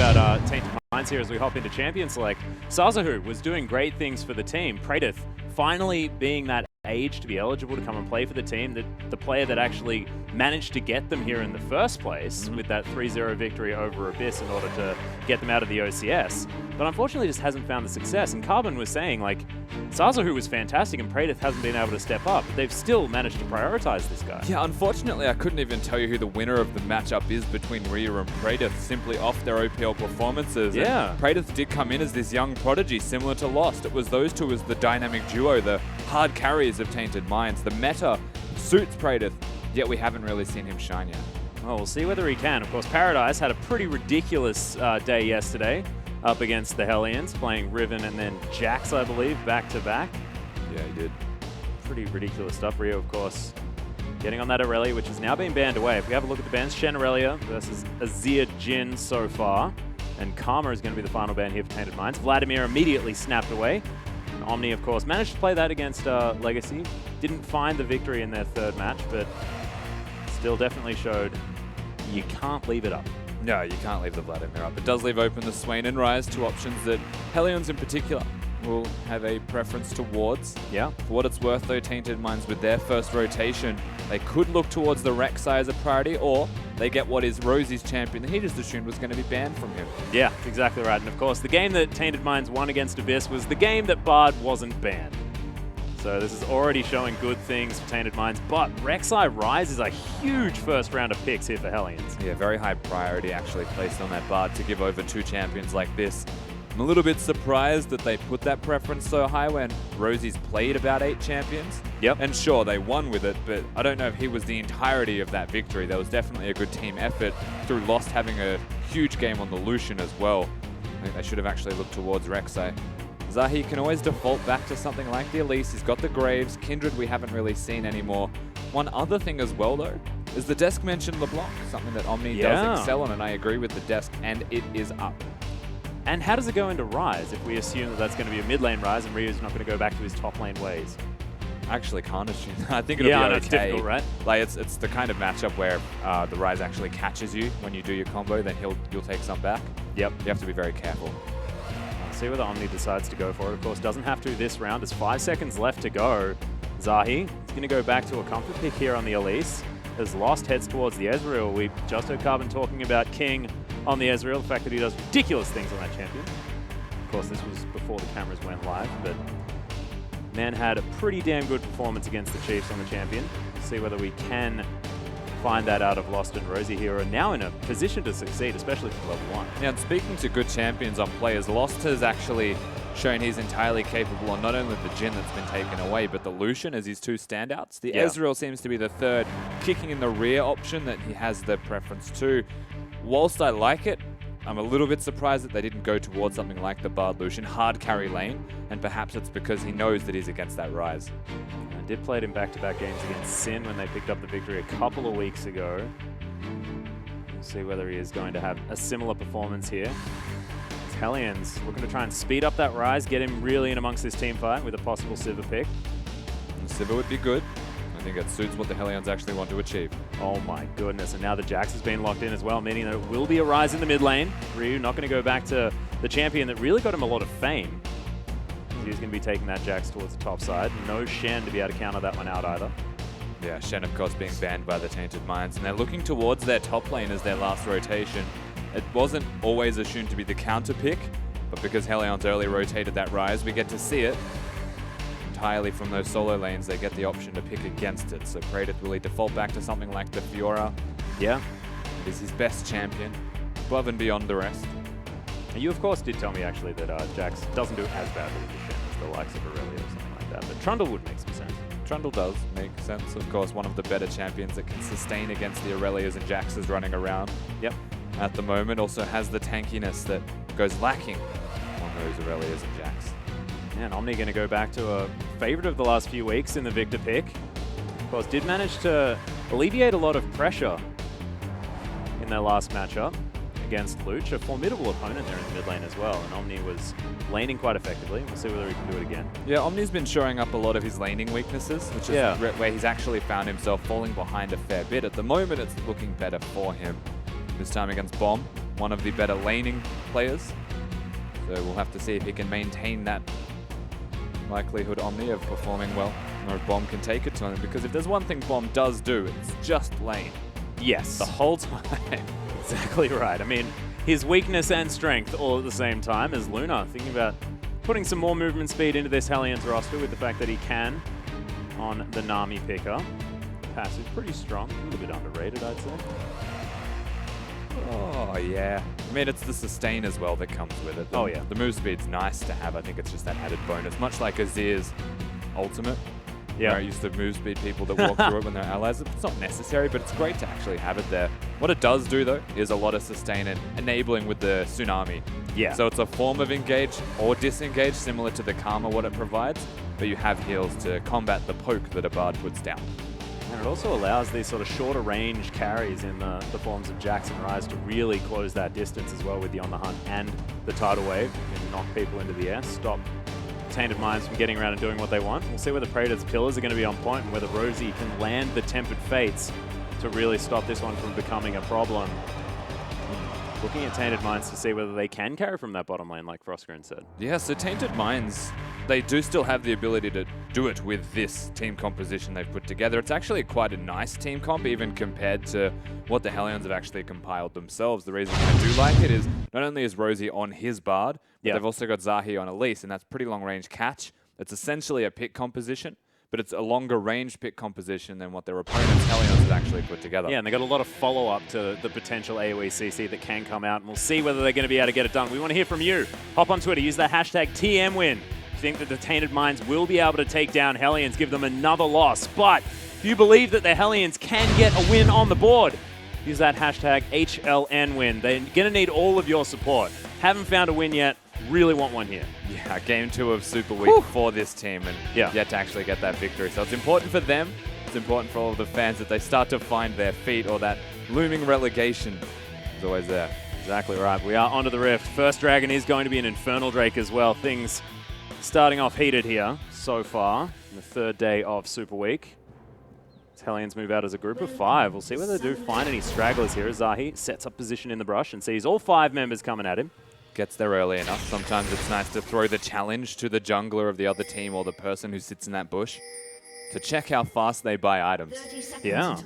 about Tainted Minds here as we hop into Champion Select. Sazahu was doing great things for the team. Praedyth finally being that age to be eligible to come and play for the team, the player that actually managed to get them here in the first place with that 3-0 victory over Abyss in order to get them out of the OCS. But unfortunately just hasn't found the success. And Carbon was saying, like, Sazahu was fantastic and Praedyth hasn't been able to step up, but they've still managed to prioritize this guy. Yeah, unfortunately I couldn't even tell you who the winner of the matchup is between Rhea and Praedyth simply off their OPL performances. Yeah. And Praedyth did come in as this young prodigy similar to Lost. It was those two as the dynamic duo, the hard carries of Tainted Minds. The meta suits Praedyth, yet we haven't really seen him shine yet. Well, we'll see whether he can. Of course, Paradise had a pretty ridiculous day yesterday up against the Hellions, playing Riven and then Jax, I believe, back-to-back. Yeah, he did. Pretty ridiculous stuff. Rio, of course, getting on that Aurelia, which has now been banned away. If we have a look at the bans, Shen Aurelia versus Azir Jhin so far. And Karma is going to be the final ban here for Tainted Minds. Vladimir immediately snapped away. And Omni, of course, managed to play that against Legacy. Didn't find the victory in their third match, but still definitely showed you can't leave it up. No, you can't leave the Vladimir up. It does leave open the Swain and Ryze, two options that Hellions in particular will have a preference towards. Yeah. For what it's worth, though, Tainted Minds with their first rotation, they could look towards the Rek'Sai as a priority, or they get what is Rosie's champion that he just assumed was going to be banned from him. Yeah, exactly right. And of course, the game that Tainted Minds won against Abyss was the game that Bard wasn't banned. So this is already showing good things for Tainted Minds, but Rek'Sai Ryze is a huge first round of picks here for Hellions. Yeah, very high priority actually placed on that Bard to give over two champions like this. I'm a little bit surprised that they put that preference so high when Rosie's played about 8 champions. Yep. And sure, they won with it, but I don't know if he was the entirety of that victory. There was definitely a good team effort through Lost having a huge game on the Lucian as well. I think they should have actually looked towards Rek'Sai. Zahi can always default back to something like the Elise. He's got the Graves. Kindred we haven't really seen anymore. One other thing as well, though, is the desk mentioned LeBlanc, something that Omni does excel on, and I agree with the desk, and it is up. And how does it go into Ryze if we assume that that's going to be a mid lane Ryze and Ryu's not going to go back to his top lane ways? I actually can't assume. I think it'll be okay. It's difficult, right? Like it's the kind of matchup where the Ryze actually catches you when you do your combo, then you'll take some back. Yep. You have to be very careful. See whether Omni decides to go for it. Of course, doesn't have to this round. There's 5 seconds left to go. Zahi is going to go back to a comfort pick here on the Elise. Has Lost heads towards the Ezreal. We just heard Carbon talking about King on the Ezreal, the fact that he does ridiculous things on that champion. Of course, this was before the cameras went live, but man had a pretty damn good performance against the Chiefs on the champion. See whether we can find that out of Lost and Rosie here, are now in a position to succeed, especially for level 1. Yeah, and speaking to good champions on players, Lost has actually shown he's entirely capable on not only the Jhin that's been taken away, but the Lucian as his 2 standouts. The Ezreal seems to be the third, kicking in the rear option that he has the preference to. Whilst I like it, I'm a little bit surprised that they didn't go towards something like the Bard Lucian, hard carry lane, and perhaps it's because he knows that he's against that Ryze. I did play it in back-to-back games against Sin when they picked up the victory a couple of weeks ago. We'll see whether he is going to have a similar performance here. It's Hellions looking to try and speed up that Ryze, get him really in amongst this team fight with a possible Sivir pick. And Sivir would be good. I think it suits what the Hellions actually want to achieve. Oh my goodness, and now the Jax has been locked in as well, meaning that it will be a Ryze in the mid lane. Ryu not going to go back to the champion that really got him a lot of fame. He's going to be taking that Jax towards the top side. No Shen to be able to counter that one out either. Yeah, Shen of course being banned by the Tainted Minds, and they're looking towards their top lane as their last rotation. It wasn't always assumed to be the counter pick, but because Hellions early rotated that Ryze, we get to see it. Entirely from those solo lanes, they get the option to pick against it. So Praedyth will default back to something like the Fiora. Yeah. It is his best champion, above and beyond the rest. And you, of course, did tell me, actually, that Jax doesn't do as badly with the Shen as the likes of Aurelia or something like that. But Trundle would make some sense. Trundle does make sense. Of course, one of the better champions that can sustain against the Aurelias and Jaxes running around. Yep. At the moment, also has the tankiness that goes lacking on those Aurelias and Jax. Yeah, and Omni going to go back to a favorite of the last few weeks in the Victor pick. Of course, did manage to alleviate a lot of pressure in their last matchup against Luch, a formidable opponent there in the mid lane as well. And Omni was laning quite effectively. We'll see whether he can do it again. Yeah, Omni's been showing up a lot of his laning weaknesses, which is where he's actually found himself falling behind a fair bit. At the moment, it's looking better for him. This time against Bomb, one of the better laning players. So we'll have to see if he can maintain that likelihood Omni of performing well, or if Bomb can take it to him, because if there's one thing Bomb does do, it's just lane. Yes. The whole time. Exactly right. I mean, his weakness and strength all at the same time as Luna thinking about putting some more movement speed into this Hellions roster with the fact that he can on the Nami picker. Passive pretty strong, a little bit underrated, I'd say. Oh, yeah. I mean, it's the sustain as well that comes with it. Oh, yeah. The move speed's nice to have. I think it's just that added bonus, much like Azir's ultimate. Yeah. Where I used to move speed people that walk through it when they're allies. It's not necessary, but it's great to actually have it there. What it does do, though, is a lot of sustain and enabling with the Tsunami. Yeah. So it's a form of engage or disengage, similar to the Karma, what it provides, but you have heals to combat the poke that a Bard puts down. And it also allows these sort of shorter range carries in the forms of Jax and Ryze to really close that distance as well with the On the Hunt and the Tidal Wave. You can knock people into the air, stop Tainted Minds from getting around and doing what they want. We'll see whether Praetor's Pillars are going to be on point and whether Rosie can land the Tempered Fates to really stop this one from becoming a problem. Looking at Tainted Minds to see whether they can carry from that bottom lane like Frostgren said. Yeah, so Tainted Minds, they do still have the ability to do it with this team composition they've put together. It's actually quite a nice team comp, even compared to what the Hellions have actually compiled themselves. The reason I do like it is not only is Rosie on his Bard, but they've also got Zahi on Elise, and that's pretty long-range catch. It's essentially a pick composition, but it's a longer range pick composition than what their opponents, Hellions, have actually put together. Yeah, and they got a lot of follow-up to the potential AoE CC that can come out, and we'll see whether they're going to be able to get it done. We want to hear from you. Hop on Twitter, use that hashtag TMWin. You think that the Tainted Minds will be able to take down Hellions, give them another loss, but if you believe that the Hellions can get a win on the board, use that hashtag HLNWin. They're going to need all of your support. Haven't found a win yet. Really want one here. Yeah, game 2 of Super Week for this team, and yet to actually get that victory. So it's important for them. It's important for all of the fans that they start to find their feet, or that looming relegation is always there. Exactly right. We are onto the Rift. First Dragon is going to be an Infernal Drake as well. Things starting off heated here so far in the 3rd day of Super Week. Hellions move out as a group of 5. We'll see whether they do find any stragglers here as Zahi sets up position in the brush and sees all 5 members coming at him. Gets there early enough. Sometimes it's nice to throw the challenge to the jungler of the other team or the person who sits in that bush to check how fast they buy items. Yeah.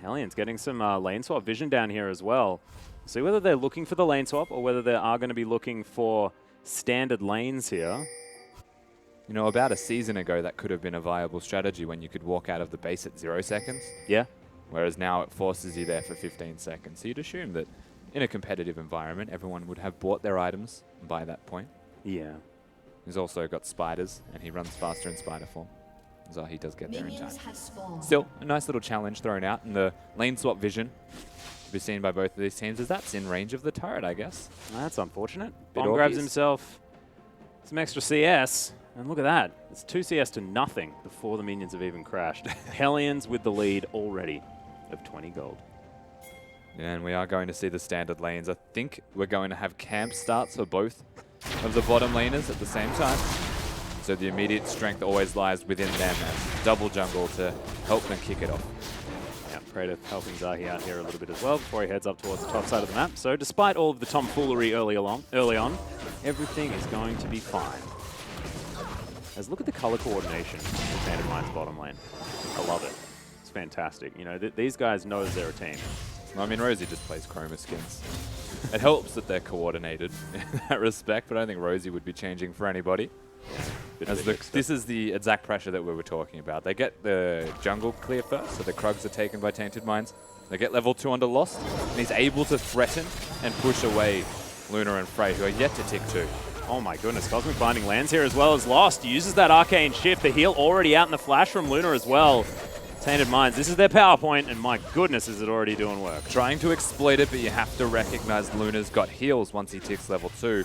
Hellions getting some lane swap vision down here as well. See whether they're looking for the lane swap or whether they are going to be looking for standard lanes here. You know, about a season ago, that could have been a viable strategy when you could walk out of the base at 0 seconds. Yeah. Whereas now it forces you there for 15 seconds. So you'd assume that in a competitive environment, everyone would have bought their items by that point. Yeah. He's also got spiders, and he runs faster in spider form. So he does get there in time. Spawned. Still, a nice little challenge thrown out, and the lane swap vision to be seen by both of these teams, as that's in range of the turret, I guess. That's unfortunate. Bit Bomb grabs obvious. himself some extra CS, and look at that. It's 2 CS to nothing before the minions have even crashed. Hellions with the lead already of 20 gold. And we are going to see the standard lanes. I think we're going to have camp starts for both of the bottom laners at the same time. So the immediate strength always lies within them as double jungle to help them kick it off. Yeah, Praetor helping Zahi out here a little bit as well before he heads up towards the top side of the map. So despite all of the tomfoolery early on, everything is going to be fine. As look at the color coordination of Tainted Minds bottom lane. I love it. It's fantastic. You know, these guys know that they're a team. I mean, Rosie just plays chroma skins. It helps that they're coordinated in that respect, but I don't think Rosie would be changing for anybody. This is the exact pressure that we were talking about. They get the jungle clear first, so the Krugs are taken by Tainted Minds. They get level 2 under Lost, and he's able to threaten and push away Luna and Frey, who are yet to tick 2. Oh my goodness, Cosmic Binding lands here as well as Lost. Uses that Arcane Shift, the heal already out in the flash from Luna as well. Tainted Minds, this is their power point, and my goodness is it already doing work. Trying to exploit it, but you have to recognize Luna's got heals once he ticks level 2.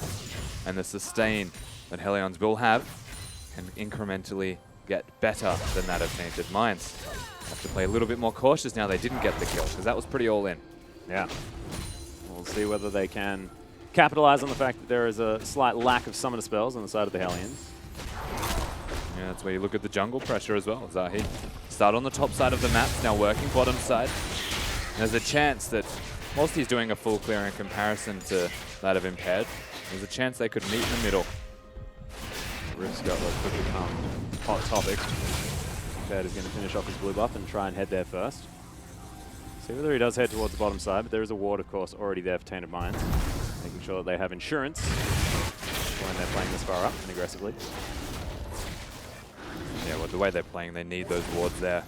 And the sustain that Hellions will have can incrementally get better than that of Tainted Minds. Have to play a little bit more cautious now they didn't get the kill, because that was pretty all in. Yeah. We'll see whether they can capitalize on the fact that there is a slight lack of summoner spells on the side of the Hellions. Yeah, that's where you look at the jungle pressure as well. Zahi start on the top side of the map, now working bottom side. There's a chance that whilst he's doing a full clear in comparison to that of Impaired, there's a chance they could meet in the middle. Rift's got what could become hot topic. Impaired is going to finish off his blue buff and try and head there first. See whether he does head towards the bottom side, but there is a ward, of course, already there for Tainted Minds, making sure that they have insurance when they're playing this far up and aggressively. Yeah, well, the way they're playing, they need those wards there.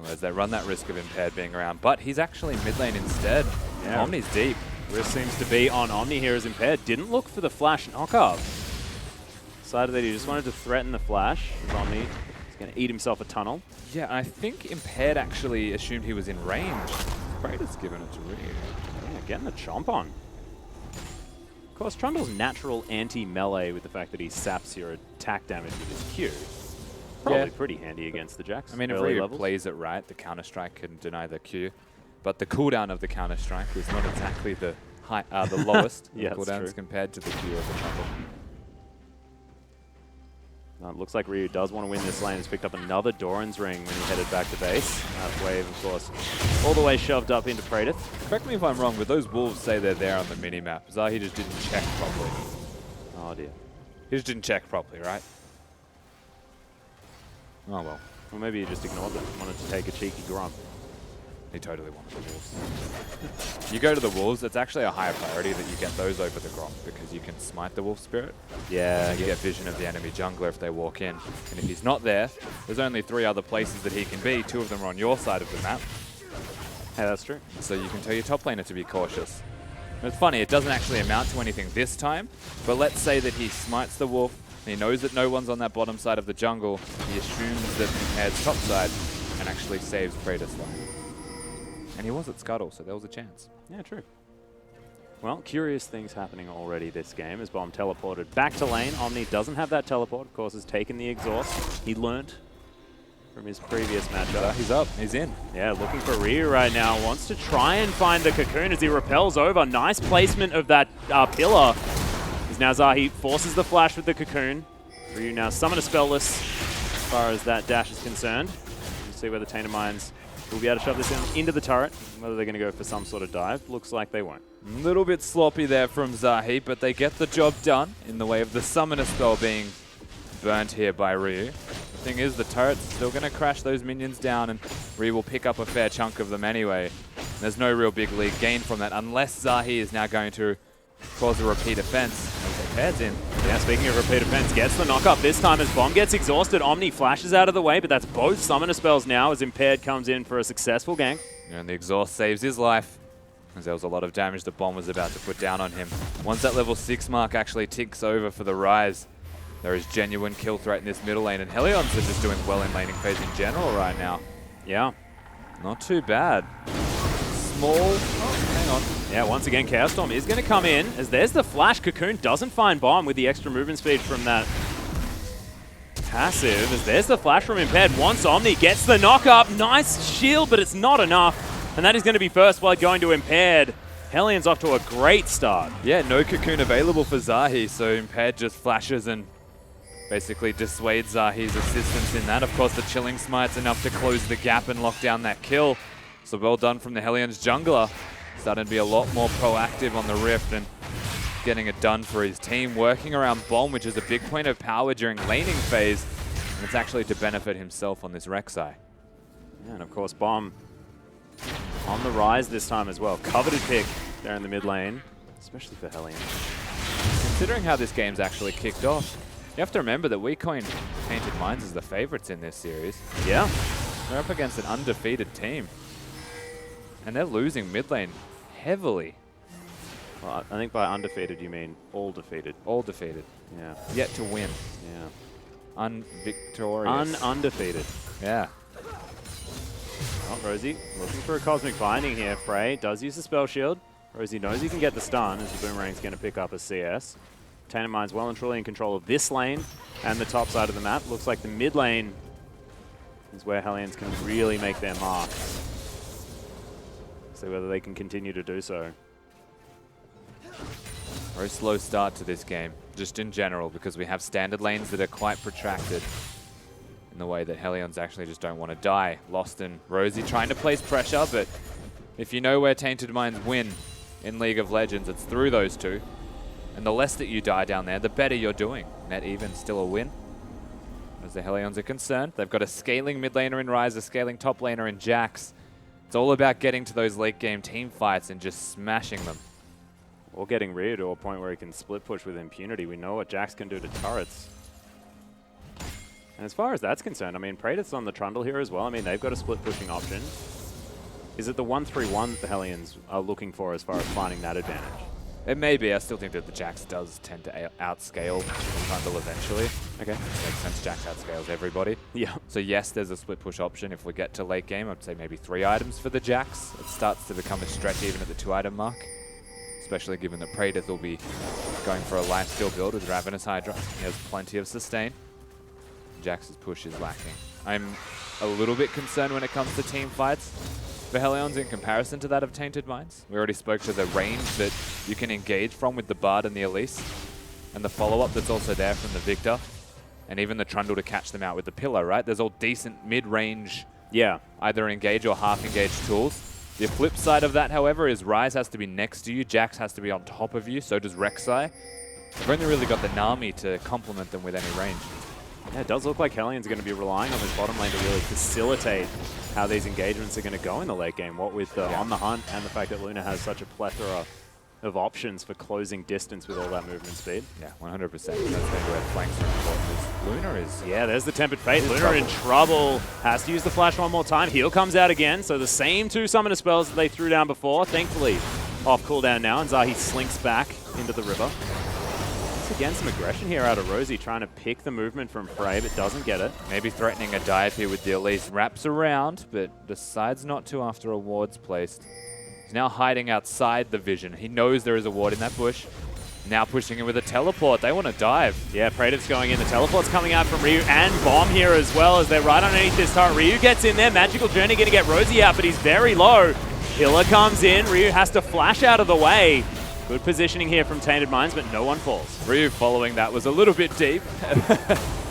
As they run that risk of Impaired being around, but he's actually mid lane instead. Yeah. Omni's deep. Risk seems to be on Omni here as Impaired. Didn't look for the flash knock-up. Decided that he just wanted to threaten the flash. Omni is going to eat himself a tunnel. Yeah, I think Impaired actually assumed he was in range. Praetor's given it to Ryu. Yeah, getting the chomp on. Of course, Trundle's natural anti-melee with the fact that he saps your attack damage with his Q. Probably pretty handy against the Jax. I mean, if Ryu plays it right, the Counter-Strike can deny the Q. But the cooldown of the Counter-Strike is not exactly the high, the lowest cooldowns compared to the Q of the Trundle. It looks like Ryu does want to win this lane. He's picked up another Doran's Ring when he headed back to base. That wave, of course, all the way shoved up into Praetor. Correct me if I'm wrong, but those wolves say they're there on the mini-map. Zahi just didn't check properly. Oh, dear. He just didn't check properly, right? Oh, well. Or maybe he just ignored them, wanted to take a cheeky grump. He totally wanted the wolves. You go to the wolves, it's actually a higher priority that you get those over the gromp because you can smite the wolf spirit. Yeah. You get vision of the enemy jungler if they walk in. And if he's not there, there's only 3 other places that he can be. 2 of them are on your side of the map. Yeah, that's true. So you can tell your top laner to be cautious. And it's funny, it doesn't actually amount to anything this time, but let's say that he smites the wolf, and he knows that no one's on that bottom side of the jungle. He assumes that Impaired's top side and actually saves Praetor's life. And he was at Scuttle, so there was a chance. Yeah, true. Well, curious things happening already this game as Bomb teleported back to lane. Omni doesn't have that teleport, of course, has taken the exhaust. He learnt from his previous matchup. He's up, he's in. Yeah, looking for Ryu right now. Wants to try and find the cocoon as he repels over. Nice placement of that pillar. As now Zahi forces the flash with the cocoon. Ryu now summoner spellless as far as that dash is concerned. We'll see whether Tainted Minds will be able to shove this into the turret, whether they're going to go for some sort of dive. Looks like they won't. A little bit sloppy there from Zahi, but they get the job done in the way of the summoner spell being burnt here by Ryu. The thing is, the turret's still going to crash those minions down, and Ryu will pick up a fair chunk of them anyway. And there's no real big league gain from that, unless Zahi is now going to cause a repeat offense. Impaired's in. Yeah, speaking of repeat offense, gets the knock-up this time as Bomb gets exhausted. Omni flashes out of the way, but that's both summoner spells now as Impaired comes in for a successful gank. And the exhaust saves his life, as there was a lot of damage that Bomb was about to put down on him. Once that level 6 mark actually ticks over for the Rise, there is genuine kill threat in this middle lane, and Hellions are just doing well in laning phase in general right now. Yeah. Not too bad. Small. Oh, hang on. Yeah, once again, Chaos Storm is going to come in as there's the flash. Cocoon doesn't find Bomb with the extra movement speed from that passive. As there's the flash from Impaired. Once Omni gets the knock-up. Nice shield, but it's not enough. And that is going to be first blood going to Impaired. Hellions off to a great start. Yeah, no cocoon available for Zahi, so Impaired just flashes and basically dissuades Zahi's assistance in that. Of course, the Chilling Smite's enough to close the gap and lock down that kill. So well done from the Hellions jungler. Starting to be a lot more proactive on the Rift and getting it done for his team. Working around Bomb, which is a big point of power during laning phase. And it's actually to benefit himself on this Rek'Sai. Yeah, and of course, Bomb on the rise this time as well. Coveted pick there in the mid lane, especially for Hellions. Considering how this game's actually kicked off, you have to remember that we coined Tainted Minds as the favorites in this series. Yeah. They're up against an undefeated team. And they're losing mid lane heavily. Well, I think by undefeated you mean all defeated. All defeated. Yeah. Yet to win. Yeah. Unvictorious. Undefeated. Yeah. Oh, Rosie looking for a Cosmic Binding here. Frey does use the Spell Shield. Rosie knows he can get the stun as the Boomerang's going to pick up a CS. Tainted Minds well and truly in control of this lane and the top side of the map. Looks like the mid lane is where Hellions can really make their mark. See whether they can continue to do so. Very slow start to this game, just in general, because we have standard lanes that are quite protracted in the way that Hellions actually just don't want to die. Lost and Rosie trying to place pressure, but if you know where Tainted Minds win, in League of Legends. It's through those two. And the less that you die down there, the better you're doing. Net even, still a win. As the Hellions are concerned, they've got a scaling mid laner in Ryze, a scaling top laner in Jax. It's all about getting to those late game team fights and just smashing them. Or getting Ryu to a point where he can split push with impunity. We know what Jax can do to turrets. And as far as that's concerned, I mean, Praetor's on the trundle here as well. I mean, they've got a split pushing option. Is it the 1-3-1 that the Hellions are looking for as far as finding that advantage? It may be. I still think that the Jax does tend to outscale the trundle eventually. Okay. Makes sense. Jax outscales everybody. Yeah. So yes, there's a split push option. If we get to late game, I'd say maybe 3 items for the Jax. It starts to become a stretch even at the 2-item mark. Especially given that Praetor will be going for a lifesteal build with Ravenous Hydra. He has plenty of sustain. Jax's push is lacking. I'm a little bit concerned when it comes to team fights for Hellions in comparison to that of Tainted Minds. We already spoke to the range that you can engage from with the Bard and the Elise, and the follow-up that's also there from the Victor, and even the Trundle to catch them out with the Pillar, right? There's all decent mid-range, either engage or half-engage tools. The flip side of that, however, is Ryze has to be next to you, Jax has to be on top of you, so does Rek'Sai. We've only really got the Nami to complement them with any range. Yeah, it does look like Hellions are going to be relying on this bottom lane to really facilitate how these engagements are going to go in the late game. What with On the Hunt and the fact that Luna has such a plethora of options for closing distance with all that movement speed. Yeah, 100%. That's maybe where flanks are important. Luna is... Yeah, there's the Tempered Fate. Luna in trouble. Has to use the flash one more time. Heal comes out again. So the same 2 summoner spells that they threw down before, thankfully off cooldown now, and Zahi slinks back into the river. Again, some aggression here out of Rosie, trying to pick the movement from Frey, but doesn't get it. Maybe threatening a dive here with the Elise. Wraps around, but decides not to after a ward's placed. He's now hiding outside the vision. He knows there is a ward in that bush. Now pushing in with a teleport. They want to dive. Yeah, Praetor's going in. The teleport's coming out from Ryu and Bomb here as well as they're right underneath this turret. Ryu gets in there. Magical Journey going to get Rosie out, but he's very low. Pillar comes in. Ryu has to flash out of the way. Good positioning here from Tainted Minds, but no one falls. Ryu following that was a little bit deep,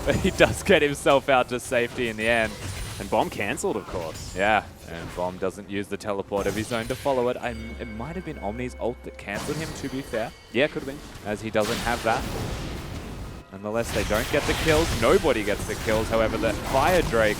but he does get himself out to safety in the end. And Bomb cancelled, of course. Yeah, and Bomb doesn't use the teleport of his own to follow it. It might have been Omni's ult that cancelled him, to be fair. Yeah, could have been. As he doesn't have that. Nonetheless, they don't get the kills. Nobody gets the kills. However, the Fire Drake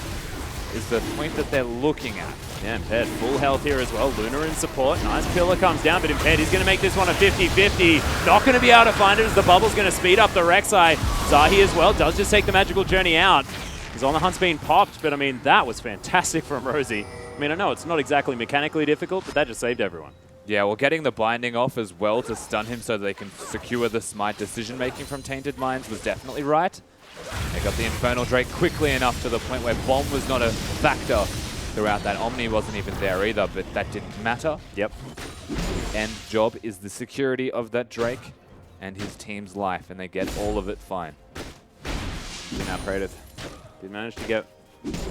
is the point that they're looking at. Yeah, Impaired full health here as well. Luna in support. Nice Pillar comes down, but Impaired is going to make this one a 50-50. Not going to be able to find it as the bubble's going to speed up the Rek'Sai. Zahi as well does just take the Magical Journey out. He's On the Hunt's been popped, but I mean, that was fantastic from Rosie. I mean, I know it's not exactly mechanically difficult, but that just saved everyone. Yeah, well, getting the binding off as well to stun him so they can secure the smite decision-making from Tainted Minds was definitely right. They got the Infernal Drake quickly enough to the point where Bomb was not a factor throughout that. Omni wasn't even there either, but that didn't matter. Yep. End job is the security of that Drake and his team's life, and they get all of it fine. Now Praetor did manage to get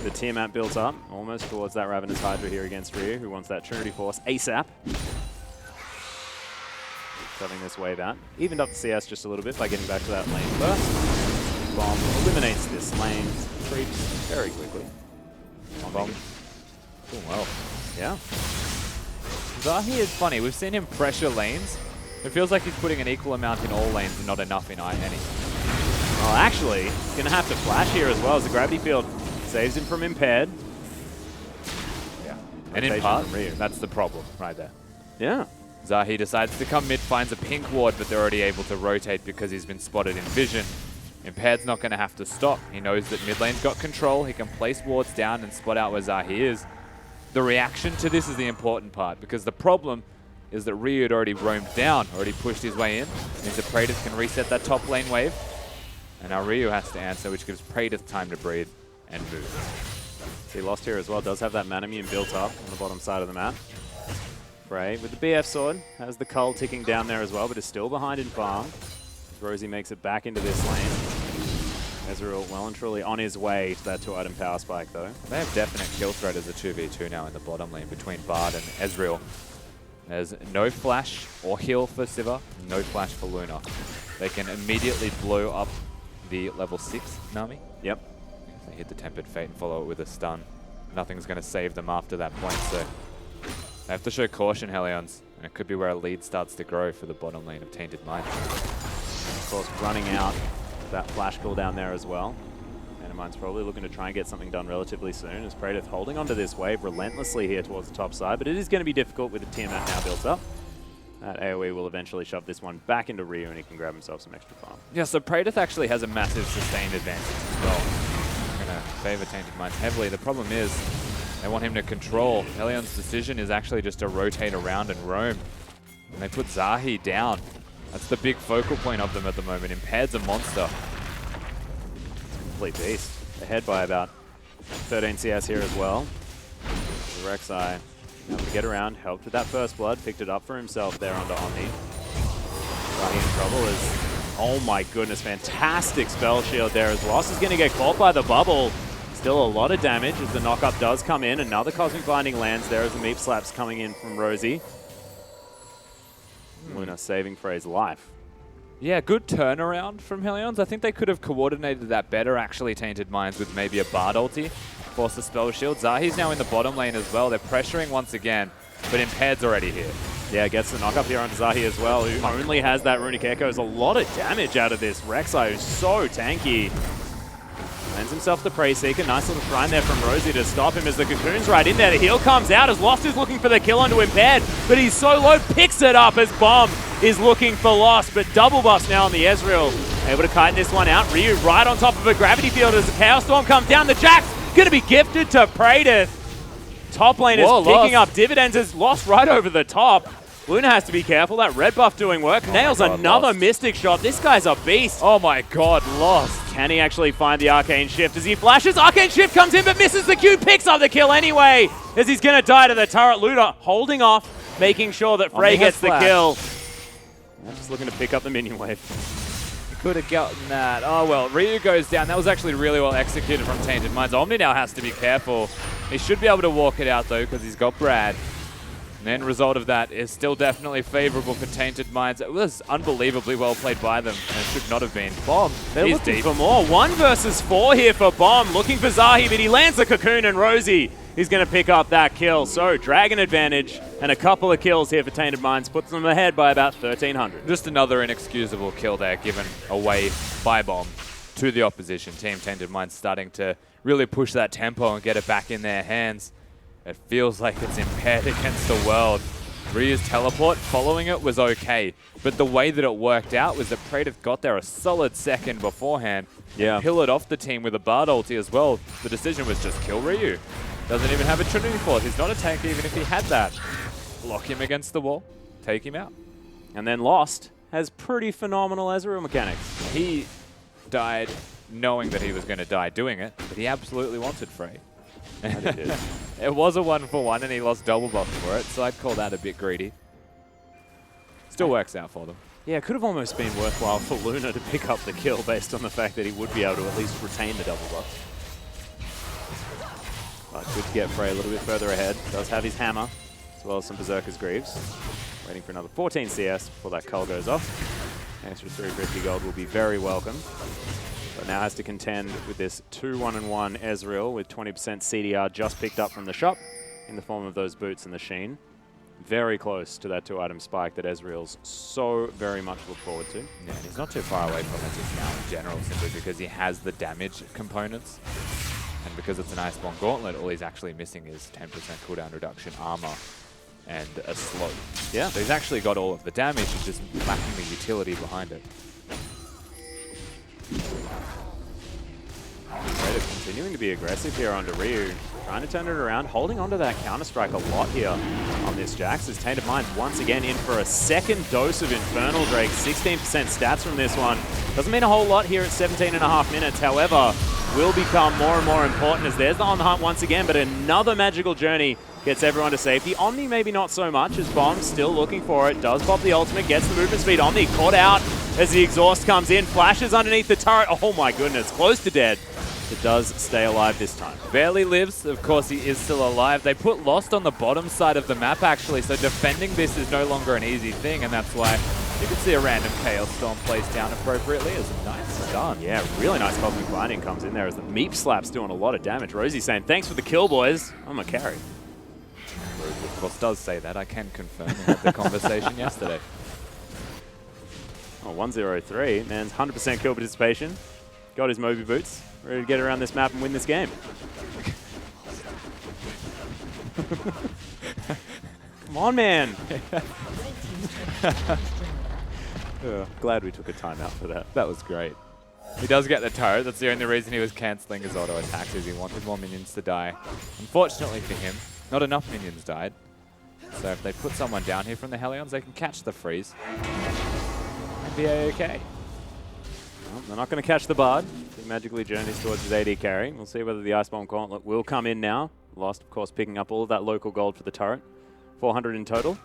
the tier map built up, almost towards that Ravenous Hydra here against Ryu, who wants that Trinity Force ASAP. Shoving this wave out. Evened up the CS just a little bit by getting back to that lane first. Bomb eliminates this lane, creeps very quickly. Bomb doing well. Yeah. Zahi is funny. We've seen him pressure lanes. It feels like he's putting an equal amount in all lanes and not enough in any. Well, actually, he's going to have to flash here as well as the Gravity Field saves him from Impaired. Yeah. And in part, that's the problem right there. Yeah. Zahi decides to come mid, finds a pink ward, but they're already able to rotate because he's been spotted in vision. Impaired's not going to have to stop. He knows that mid lane's got control. He can place wards down and spot out where Zahi is. The reaction to this is the important part, because the problem is that Ryu had already roamed down, already pushed his way in. Means that Praetor can reset that top lane wave. And now Ryu has to answer, which gives Praetor time to breathe and move. So he lost here as well. Does have that Manamune built up on the bottom side of the map. Frey with the BF sword. Has the Cull ticking down there as well, but is still behind in farm. Rosie makes it back into this lane. Ezreal well and truly on his way to that 2-item power spike, though. They have definite kill threat as a 2v2 now in the bottom lane between Bard and Ezreal. There's no flash or heal for Sivir, no flash for Luna. They can immediately blow up the level 6 Nami. Yep. They hit the Tempered Fate and follow it with a stun. Nothing's going to save them after that point, so they have to show caution, Hellions. And it could be where a lead starts to grow for the bottom lane of Tainted Mind. Of course, running out that flash call down there as well. Mind's probably looking to try and get something done relatively soon, as Praedyth holding onto this wave relentlessly here towards the top side, but it is going to be difficult with the Tiamat now built up. That AoE will eventually shove this one back into Ryu, and he can grab himself some extra farm. Yeah, so Praedyth actually has a massive sustained advantage as well. I'm going to favor Tainted Minds heavily. The problem is they want him to control. Hellions' decision is actually just to rotate around and roam. And they put Zahi down. That's the big focal point of them at the moment. Impaired's a monster. Complete beast. Ahead by about 13 CS here as well. Rek'Sai able to get around, helped with that first blood, picked it up for himself there onto Omni. Zahi in trouble as, oh my goodness, fantastic spell shield there as Lost is going to get caught by the bubble. Still a lot of damage as the knockup does come in. Another Cosmic Blinding lands there as the Meep Slaps coming in from Rosie. Luna saving Frey's life. Yeah, good turnaround from Hellions. I think they could have coordinated that better, actually, Tainted Minds, with maybe a Bard ulti. Force the spell shield. Zahi's now in the bottom lane as well. They're pressuring once again, but Impaired's already here. Yeah, gets the knock up here onto Zahi as well, who only has that Runic Echoes. A lot of damage out of this. Rek'Sai, who's so tanky. Lends himself to Prey Seeker. Nice little shrine there from Rosie to stop him as the Cocoon's right in there. The heal comes out as Lost is looking for the kill onto Impaired, but he's so low, picks it up as Bomb is looking for Lost, but double buff now on the Ezreal. Able to kite this one out. Ryu right on top of a gravity field as the Chaos Storm comes down. The Jack's going to be gifted to Praedyth. Top lane is picking up dividends as Lost right over the top. Luna has to be careful. That red buff doing work. Nails another Mystic shot. This guy's a beast. Oh my god, Lost. Can he actually find the Arcane Shift as he flashes? Arcane Shift comes in but misses the Q, picks up the kill anyway as he's going to die to the turret. Luna holding off, making sure that Frey gets the kill. Just looking to pick up the minion wave. Could have gotten that. Oh well, Ryu goes down. That was actually really well executed from Tainted Minds. Omni now has to be careful. He should be able to walk it out though because he's got Brad. And the end result of that is still definitely favorable for Tainted Minds. It was unbelievably well played by them, and it should not have been. Bomb, they're looking for more. 1 versus 4 here for Bomb, looking for Zahi, but he lands the Cocoon, and Rosie is going to pick up that kill. So, Dragon advantage, and a couple of kills here for Tainted Minds, puts them ahead by about 1,300. Just another inexcusable kill there, given away by Bomb to the opposition team. Tainted Minds starting to really push that tempo and get it back in their hands. It feels like it's Impaired against the world. Ryu's teleport, following it was okay, but the way that it worked out was that Praedyth got there a solid second beforehand. Yeah. Pillared off the team with a Bard ulti as well. The decision was just kill Ryu. Doesn't even have a Trinity Force. He's not a tank even if he had that. Lock him against the wall, take him out. And then Lost has pretty phenomenal Ezreal mechanics. He died knowing that he was going to die doing it, but he absolutely wanted Frey. It was a 1-for-1 and he lost double buff for it, so I'd call that a bit greedy. Still works out for them. Yeah, it could have almost been worthwhile for Luna to pick up the kill based on the fact that he would be able to at least retain the double buff. But good to get Frey a little bit further ahead. Does have his hammer, as well as some Berserker's Greaves. Waiting for another 14 CS before that cull goes off. An extra 350 gold will be very welcome. But now has to contend with this 2-1-1 Ezreal with 20% CDR just picked up from the shop in the form of those boots and the sheen. Very close to that 2-item spike that Ezreal's so very much look forward to. Yeah, and he's not too far away from it just now in general, simply because he has the damage components. And because it's an Iceborne Gauntlet, all he's actually missing is 10% cooldown reduction, armor, and a slope. Yeah. So he's actually got all of the damage, he's just lacking the utility behind it. Praedyth continuing to be aggressive here onto Ryu, trying to turn it around, holding onto that Counter-Strike a lot here on this Jax, as Tainted Minds once again in for a second dose of Infernal Drake. 16% stats from this one. Doesn't mean a whole lot here at 17.5 minutes, however, will become more and more important as there's the On the Hunt once again, but another magical journey gets everyone to safety. Omni maybe not so much, as Bomb's still looking for it. Does pop the ultimate, gets the movement speed. Omni caught out as the exhaust comes in, flashes underneath the turret. Oh my goodness, close to dead. It does stay alive this time. Barely lives, of course he is still alive. They put Lost on the bottom side of the map actually, so defending this is no longer an easy thing, and that's why you can see a random Chaos Storm placed down appropriately as a nice stun. Yeah, really nice Cosmic Blinding comes in there as the Meep Slap's doing a lot of damage. Rosie's saying, thanks for the kill, boys. I'm a carry. Rose with eSports does say that. I can confirm. We had the conversation yesterday. Oh, 1-0-3. Man's 100% kill participation. Got his Moby boots. Ready to get around this map and win this game. Come on, man. Glad we took a timeout for that. That was great. He does get the turret. That's the only reason he was cancelling his auto attacks, is he wanted more minions to die. Unfortunately for him, not enough minions died. So if they put someone down here from the Hellions, they can catch the freeze and be okay. Well, they're not going to catch the Bard. He magically journeys towards his AD carry. We'll see whether the Ice Bomb Gauntlet will come in now. Lost, of course, picking up all of that local gold for the turret. 400 in total.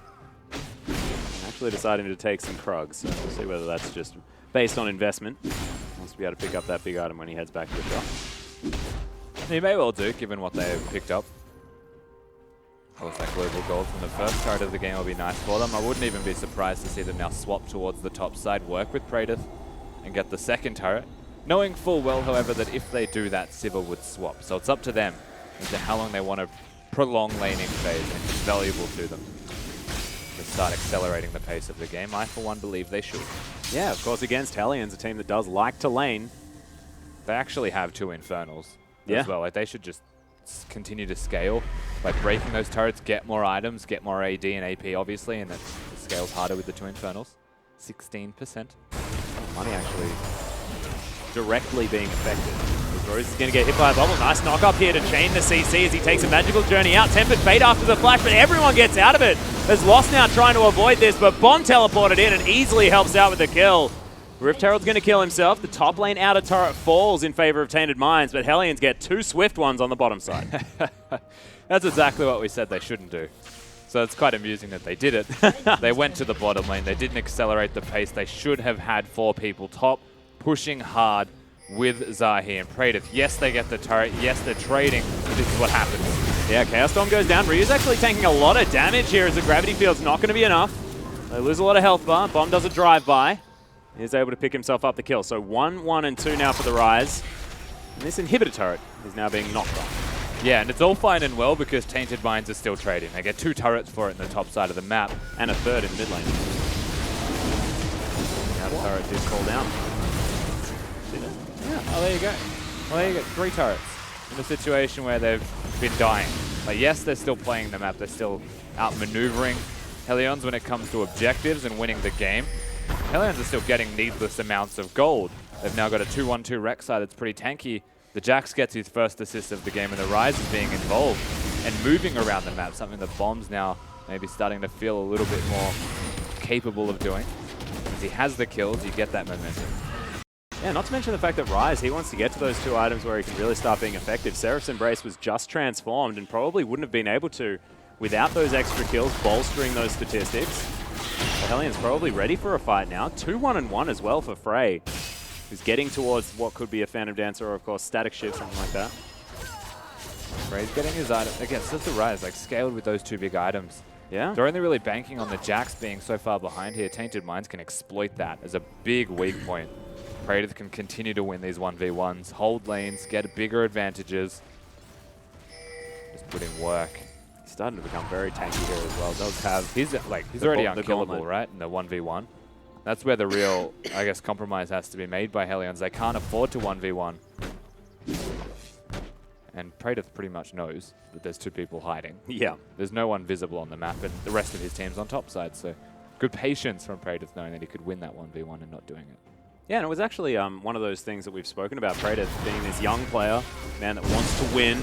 And actually deciding to take some Krugs. So we'll see whether that's just based on investment. Wants to be able to pick up that big item when he heads back to the shop. He may well do, given what they have picked up. Of course, that global gold from the first turret of the game will be nice for them. I wouldn't even be surprised to see them now swap towards the top side, work with Praedyth, and get the second turret. Knowing full well, however, that if they do that, Sivir would swap. So it's up to them as to how long they want to prolong laning phase, and it's valuable to them to start accelerating the pace of the game. I, for one, believe they should. Yeah, of course, against Hellions, a team that does like to lane. They actually have 2 Infernals as well. Like, they should just continue to scale by breaking those turrets, get more items, get more AD and AP, obviously, and it scales harder with the 2 Infernals. 16%. Money actually directly being affected. Rose is going to get hit by a bubble. Nice knock up here to chain the CC as he takes a magical journey out. Tempered Fate after the flash, but everyone gets out of it. As Lost now trying to avoid this, but Bomb teleported in and easily helps out with the kill. Rift Herald's going to kill himself. The top lane outer turret falls in favor of Tainted Minds, but Hellions get 2 swift ones on the bottom side. That's exactly what we said they shouldn't do. So it's quite amusing that they did it. They went to the bottom lane. They didn't accelerate the pace. They should have had 4 people top, pushing hard with Zahi and Praedyth. Yes, they get the turret. Yes, they're trading, but this is what happens. Yeah, Chaos Storm goes down. Ryu's actually taking a lot of damage here as the gravity field's not going to be enough. They lose a lot of health bar. Bomb does a drive-by. He's able to pick himself up the kill. So 1, 1, and 2 now for the Rise. And this inhibitor turret is now being knocked off. Yeah, and it's all fine and well because Tainted Minds are still trading. They get 2 turrets for it in the top side of the map. And a 3rd in the mid lane. Now the turret did fall down. Yeah, oh, there you go. Well, there you go. 3 turrets in a situation where they've been dying. Like, yes, they're still playing the map. They're still outmaneuvering Hellions when it comes to objectives and winning the game. Hellions are still getting needless amounts of gold. They've now got a 2-1-2 Rek'Sai that's pretty tanky. The Jax gets his first assist of the game, and the Rise is being involved and moving around the map, something that Bomb's now maybe starting to feel a little bit more capable of doing. As he has the kills, you get that momentum. Yeah, not to mention the fact that Rise, he wants to get to those 2 items where he can really start being effective. Seraph's Embrace was just transformed and probably wouldn't have been able to without those extra kills, bolstering those statistics. The Hellions probably ready for a fight now. 2-1-1 as well for Frey, who's getting towards what could be a Phantom Dancer or, of course, Static Shift, something like that. Frey's getting his item. Again, it's just the Rise, like, scaled with those 2 big items. Yeah. They're only really banking on the Jax being so far behind here. Tainted Minds can exploit that as a big weak point. Praedyth can continue to win these 1v1s, hold lanes, get bigger advantages. Just put in work. He's starting to become very tanky here as well. Does have he's already unkillable, right? In the 1v1. That's where the real, I guess, compromise has to be made by Hellions. They can't afford to 1v1. And Praedyth pretty much knows that there's 2 people hiding. Yeah. There's no one visible on the map, and the rest of his team's on top side. So good patience from Praedyth knowing that he could win that 1v1 and not doing it. Yeah, and it was actually one of those things that we've spoken about, Praedyth being this young player, man that wants to win,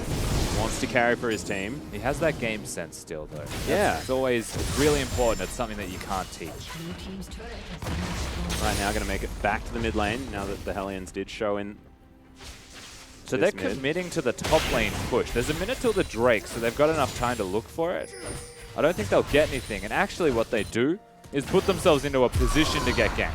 wants to carry for his team. He has that game sense still, though. Yeah. It's really important. It's something that you can't teach. Right now, going to make it back to the mid lane, now that the Hellions did show in. So they're committing to the top lane push. There's a minute till the Drake, so they've got enough time to look for it. I don't think they'll get anything, and actually what they do is put themselves into a position to get ganked.